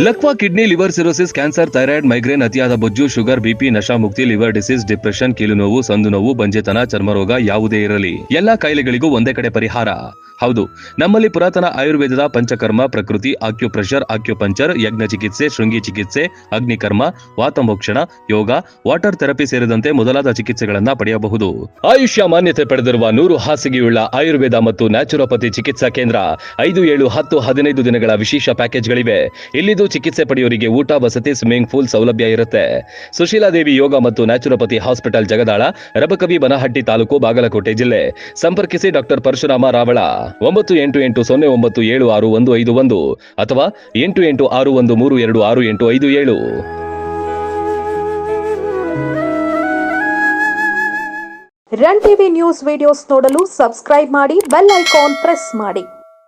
ಲಕ್ವಾ kidney, liver cirrhosis, cancer, thyroid, migraine, ಅತಿಯಾದ ಬೊಜ್ಜು, sugar, BP, Nasha ಮುಕ್ತಿ, ಲಿವರ್ ಡಿಸೀಸ್, ಡಿಪ್ರೆಷನ್, ಕೀಲು ನೋವು, ಸಂದು ನೋವು, ಬಂಜೆತನ, ಚರ್ಮರೋಗ ಯಾವುದೇ ಇರಲಿ ಎಲ್ಲಾ ಕಾಯಿಲೆಗಳಿಗೂ ಒಂದೇ ಕಡೆ ಪರಿಹಾರ. ಹೌದು, ನಮ್ಮಲ್ಲಿ ಪುರಾತನ ಆಯುರ್ವೇದದ ಪಂಚಕರ್ಮ, ಪ್ರಕೃತಿ, ಆಕ್ಯುಪ್ರೆಷರ್, ಆಕ್ಯುಪಂಚರ್, ಯಜ್ಞ ಚಿಕಿತ್ಸೆ, ಶೃಂಗಿ ಚಿಕಿತ್ಸೆ, ಅಗ್ನಿಕರ್ಮ, ವಾತಮೋಕ್ಷಣ, ಯೋಗ, ವಾಟರ್ ಥೆರಪಿ ಸೇರಿದಂತೆ ಮೊದಲಾದ ಚಿಕಿತ್ಸೆಗಳನ್ನ ಪಡೆಯಬಹುದು. ಆಯುಷ್ಯ ಮಾನ್ಯತೆ ಪಡೆದಿರುವ 100 ಹಾಸಿಗೆಯುಳ್ಳ ಆಯುರ್ವೇದ ಮತ್ತು ನ್ಯಾಚುರೋಪತಿ ಚಿಕಿತ್ಸಾ ಕೇಂದ್ರ 5, 7, 10, 15 ದಿನಗಳ ವಿಶೇಷ ಪ್ಯಾಕೇಜ್ಗಳಿವೆ. ಇಲ್ಲಿದ್ದು ಚಿಕಿತ್ಸೆ ಪಡೆಯೋರಿಗೆ ಊಟ, ವಸತಿ, ಸ್ವಿಮ್ಮಿಂಗ್ ಪೂಲ್ ಸೌಲಭ್ಯ ಇರುತ್ತೆ. ಸುಶೀಲಾದೇವಿ ಯೋಗ ಮತ್ತು ನ್ಯಾಚುರೋಪತಿ ಹಾಸ್ಪಿಟಲ್, ಜಗದಾಳ, ರಬಕವಿ, ಬನಹಟ್ಟಿ ತಾಲೂಕು, ಬಾಗಲಕೋಟೆ ಜಿಲ್ಲೆ. ಸಂಪರ್ಕಿಸಿ ಡಾಕ್ಟರ್ ಪರಶುರಾಮ ರಾವಳ 9880976151 ಅಥವಾ 8861326857. ರನ್ ಟಿವಿ ನ್ಯೂಸ್ ವಿಡಿಯೋಸ್ ನೋಡಲು ಸಬ್ಸ್ಕ್ರೈಬ್ ಮಾಡಿ, ಬೆಲ್ ಐಕಾನ್ ಪ್ರೆಸ್ ಮಾಡಿ.